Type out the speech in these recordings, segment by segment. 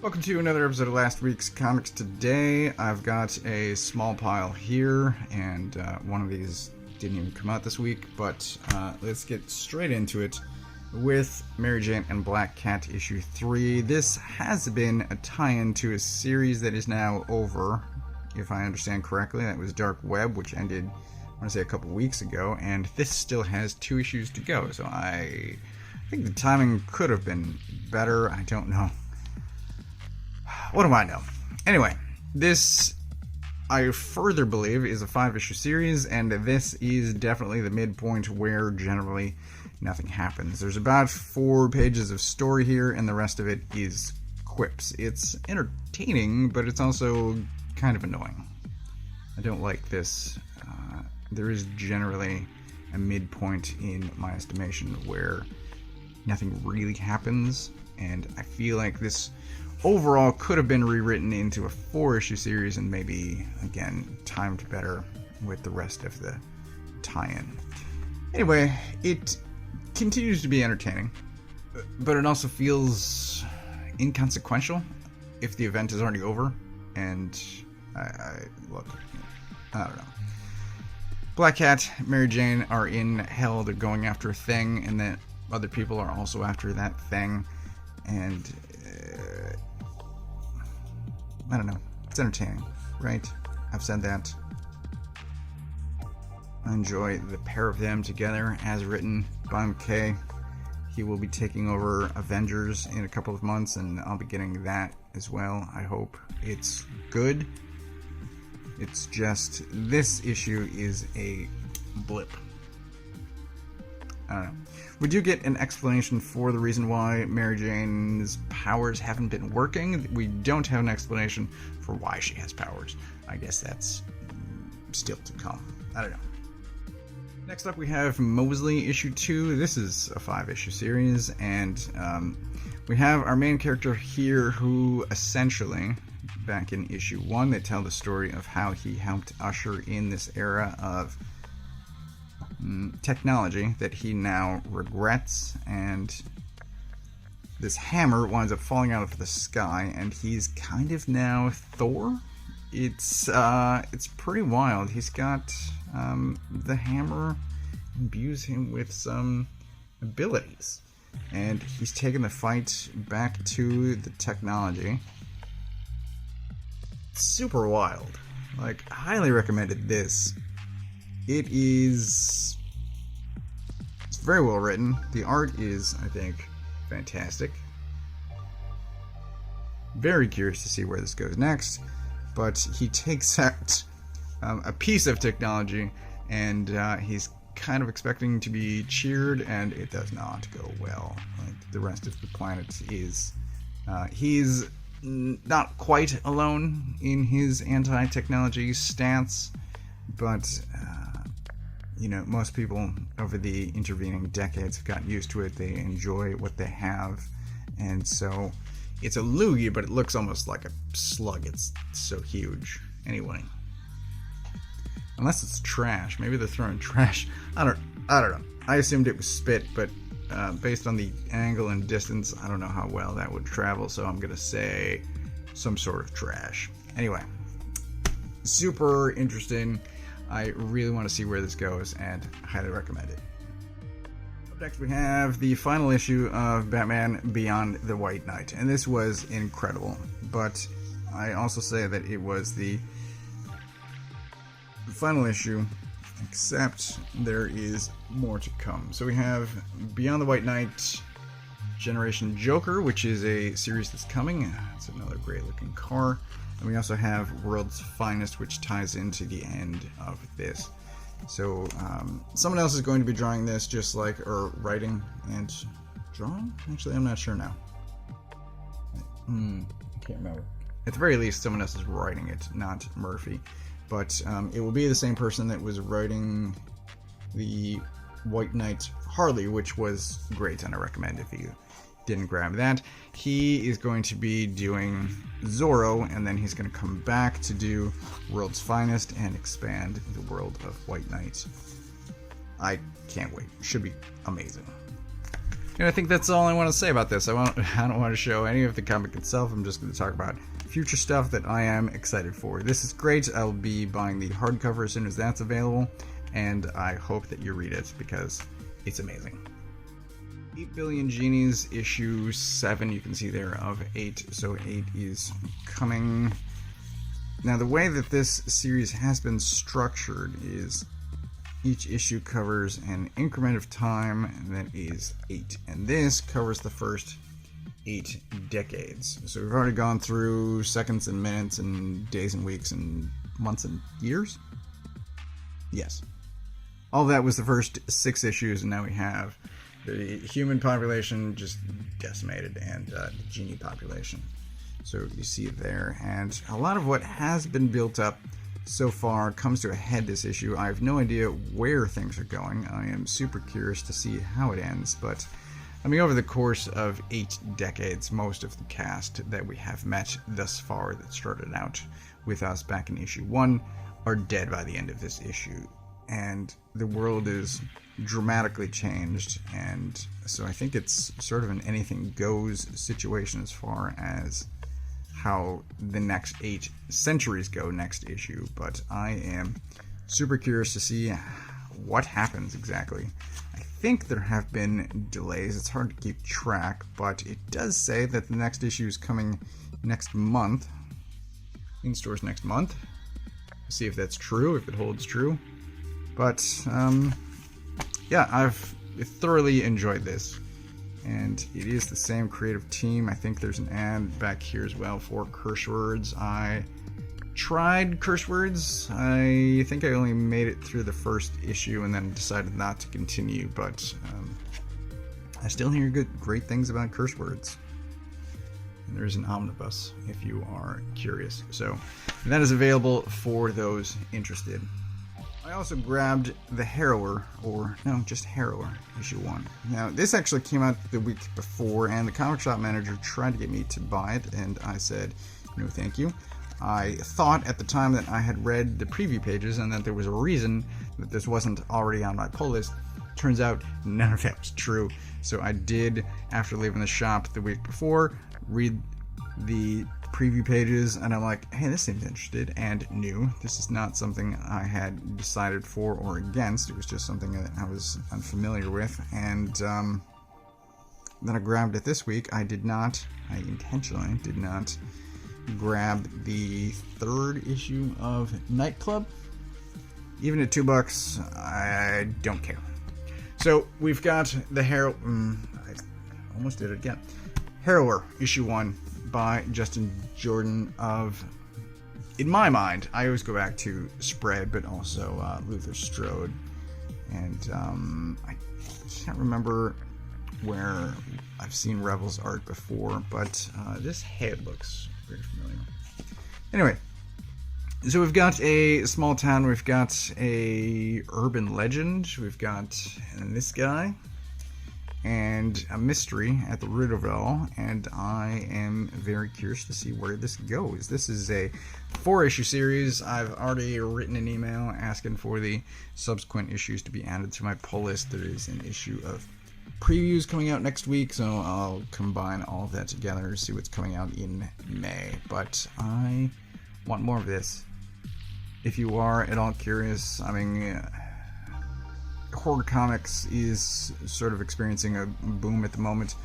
Welcome to another episode of last week's Comics Today. I've got a small pile here, and one of these didn't even come out this week, but let's get straight into it with Mary Jane and Black Cat issue 3. This has been a tie-in to a series that is now over, if I understand correctly. That was Dark Web, which ended, I want to say, a couple weeks ago, and this still has 2 issues to go, so I think the timing could have been better. I don't know. What do I know? Anyway, this, I further believe, is a 5-issue series, and this is definitely the midpoint where generally nothing happens. There's about 4 pages of story here, and the rest of it is quips. It's entertaining, but it's also kind of annoying. I don't like this. There is generally a midpoint in my estimation where nothing really happens, and I feel like this overall could have been rewritten into a 4-issue series and maybe, again, timed better with the rest of the tie-in. Anyway, it continues to be entertaining, but it also feels inconsequential if the event is already over, and look, I don't know. Black Cat, Mary Jane are in hell, they're going after a thing, and then other people are also after that thing, and I don't know. It's entertaining, right? I've said that. I enjoy the pair of them together, as written by McKay. He will be taking over Avengers in a couple of months, and I'll be getting that as well. I hope it's good. It's just, this issue is a blip. I don't know. We do get an explanation for the reason why Mary Jane's powers haven't been working. We don't have an explanation for why she has powers. I guess that's still to come. I don't know. Next up we have Mosley issue 2. This is a 5-issue series, and we have our main character here who essentially, back in issue 1, they tell the story of how he helped usher in this era of technology that he now regrets, and this hammer winds up falling out of the sky, and he's kind of now Thor. It's pretty wild. He's got the hammer imbues him with some abilities, and he's taken the fight back to the technology. Super wild. Like, highly recommended this. It's very well written. The art is, I think, fantastic. Very curious to see where this goes next. But he takes out a piece of technology, and he's kind of expecting to be cheered, and it does not go well. Like the rest of the planet is... he's not quite alone in his anti-technology stance, but... you know, most people over the intervening decades have gotten used to it. They enjoy what they have. And so it's a loogie, but it looks almost like a slug. It's so huge. Anyway. Unless it's trash. Maybe they're throwing trash. I don't know. I assumed it was spit, but based on the angle and distance, I don't know how well that would travel. So I'm going to say some sort of trash. Anyway. Super interesting. I really want to see where this goes, and highly recommend it. Up next we have the final issue of Batman Beyond the White Knight, and this was incredible, but I also say that it was the final issue, except there is more to come. So we have Beyond the White Knight Generation Joker, which is a series that's coming. It's another great looking car. And we also have World's Finest, which ties into the end of this. So, someone else is going to be drawing this, or writing and drawing? Actually, I'm not sure now. I can't remember. At the very least, someone else is writing it, not Murphy. But it will be the same person that was writing the White Knight Harley, which was great, and I recommend if you didn't grab that. He is going to be doing Zorro, and then he's going to come back to do World's Finest and expand the world of White Knight. I can't wait. Should be amazing. And I think that's all I want to say about this. I don't want to show any of the comic itself. I'm just going to talk about future stuff that I am excited for. This is great. I'll be buying the hardcover as soon as that's available, and I hope that you read it because it's amazing. 8 Billion Genies, issue 7, you can see there, of 8, so 8 is coming. Now, the way that this series has been structured is each issue covers an increment of time that is 8, and this covers the first 8 decades. So we've already gone through seconds and minutes and days and weeks and months and years. Yes. All that was the first 6 issues, and now we have the human population just decimated and the genie population. So you see it there, and a lot of what has been built up so far comes to a head this issue. I have no idea where things are going. I am super curious to see how it ends, but I mean, over the course of 8 decades, most of the cast that we have met thus far that started out with us back in issue 1 are dead by the end of this issue. And the world is dramatically changed, and so I think it's sort of an anything goes situation as far as how the next 8 centuries go next issue, but I am super curious to see what happens exactly. I think there have been delays. It's hard to keep track, but it does say that the next issue is coming next month, in stores next month. We'll see if that's true, if it holds true. But yeah, I've thoroughly enjoyed this, and it is the same creative team. I think there's an ad back here as well for curse words. I tried curse words. I think I only made it through the first issue and then decided not to continue, but I still hear great things about curse words. And there's an omnibus if you are curious. So that is available for those interested. I also grabbed the Harrower, or no, just Harrower, issue 1. Now, this actually came out the week before, and the comic shop manager tried to get me to buy it, and I said, no thank you. I thought at the time that I had read the preview pages and that there was a reason that this wasn't already on my pull list. Turns out none of that was true. So I did, after leaving the shop the week before, read the preview pages, and I'm like, hey, this seems interesting and new. This is not something I had decided for or against. It was just something that I was unfamiliar with, and then I grabbed it this week. I intentionally did not grab the 3rd issue of Nightclub. Even at $2, I don't care. So we've got the I almost did it again. Harrower, issue 1. By Justin Jordan of, in my mind, I always go back to Spread, but also Luther Strode. And I can't remember where I've seen Rebel's art before, but this head looks very familiar. Anyway, so we've got a small town, we've got a urban legend, we've got this guy, and a mystery at the root of it all, and I am very curious to see where this goes. This is a 4-issue series. I've already written an email asking for the subsequent issues to be added to my pull list. There is an issue of previews coming out next week, so I'll combine all of that together to see what's coming out in May. But I want more of this. If you are at all curious, I mean, horror comics is sort of experiencing a boom at the moment.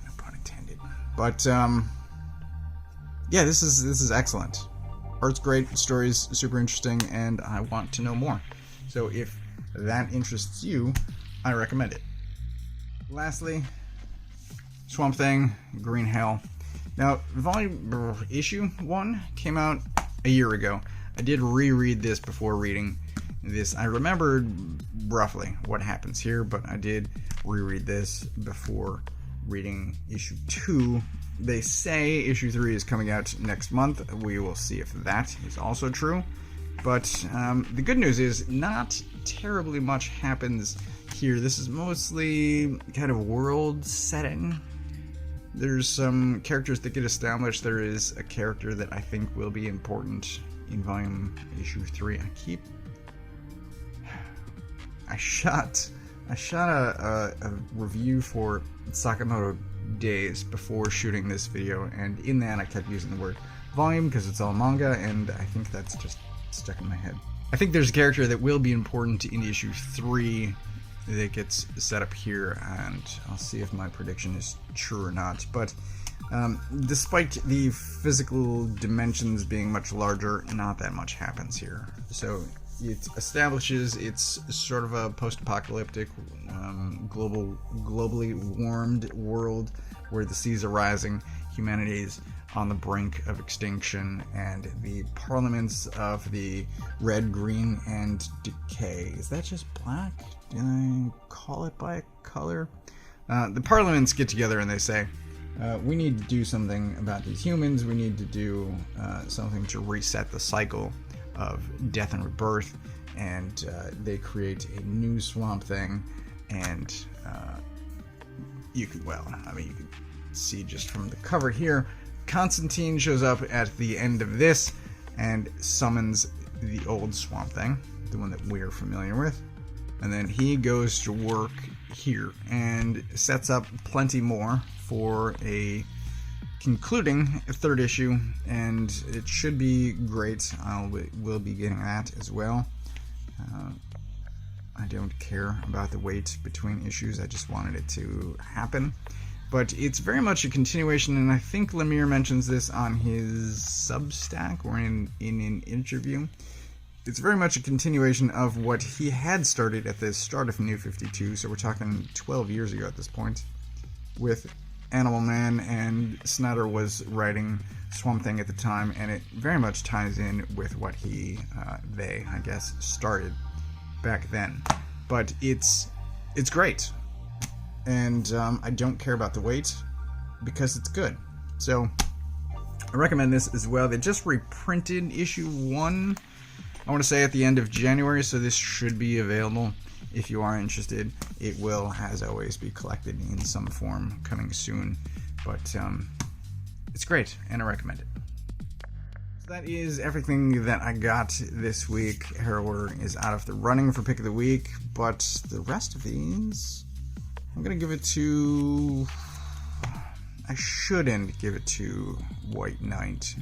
No pun intended. But yeah, this is excellent. Art's great, story's super interesting, and I want to know more. So if that interests you, I recommend it. Lastly, Swamp Thing, Green Hell. Now, issue 1 came out a year ago. I did reread this before reading this. I remembered roughly what happens here, but I did reread this before reading issue 2. They say issue 3 is coming out next month. We will see if that is also true. But the good news is not terribly much happens here. This is mostly kind of world setting. There's some characters that get established. There is a character that I think will be important in volume issue 3. I shot I shot a review for Sakamoto Days before shooting this video, and in that I kept using the word volume because it's all manga, and I think that's just stuck in my head. I think there's a character that will be important in issue 3 that gets set up here, and I'll see if my prediction is true or not. But despite the physical dimensions being much larger, not that much happens here. So it establishes it's sort of a post-apocalyptic, globally warmed world where the seas are rising, humanity is on the brink of extinction, and the parliaments of the red, green, and decay. Is that just black? Did I call it by a color? The parliaments get together and they say, we need to do something about these humans. We need to do something to reset the cycle of death and rebirth, and they create a new Swamp Thing, and you can see just from the cover here, Constantine shows up at the end of this and summons the old Swamp Thing, the one that we're familiar with, and then he goes to work here and sets up plenty more for a concluding third issue, and it should be great. We'll be getting that as well. I don't care about the wait between issues, I just wanted it to happen. But it's very much a continuation, and I think Lemire mentions this on his Substack or in an interview. It's very much a continuation of what he had started at the start of New 52, so we're talking 12 years ago at this point, with Animal Man, and Snyder was writing Swamp Thing at the time, and it very much ties in with what they, I guess, started back then. But it's great, and I don't care about the wait because it's good. So I recommend this as well. They just reprinted issue 1, I want to say, at the end of January, so this should be available if you are interested. It will, as always, be collected in some form coming soon, but it's great, and I recommend it. So that is everything that I got this week. Harrower is out of the running for Pick of the Week, but the rest of these, I'm going to give it to... I shouldn't give it to White Knight.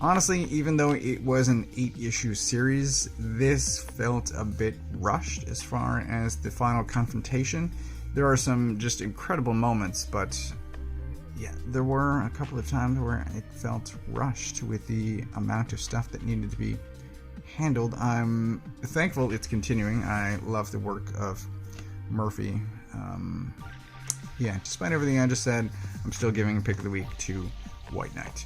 Honestly, even though it was an 8-issue series, this felt a bit rushed as far as the final confrontation. There are some just incredible moments, but yeah, there were a couple of times where it felt rushed with the amount of stuff that needed to be handled. I'm thankful it's continuing. I love the work of Murphy. Yeah, despite everything I just said, I'm still giving Pick of the Week to White Knight.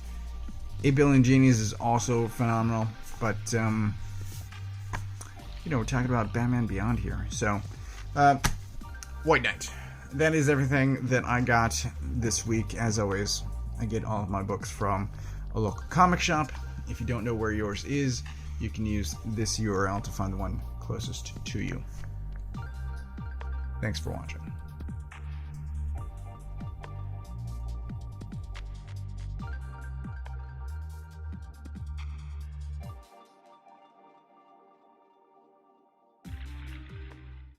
8 Billion Genies is also phenomenal, but we're talking about Batman Beyond here. So, White Knight. That is everything that I got this week. As always, I get all of my books from a local comic shop. If you don't know where yours is, you can use this URL to find the one closest to you. Thanks for watching.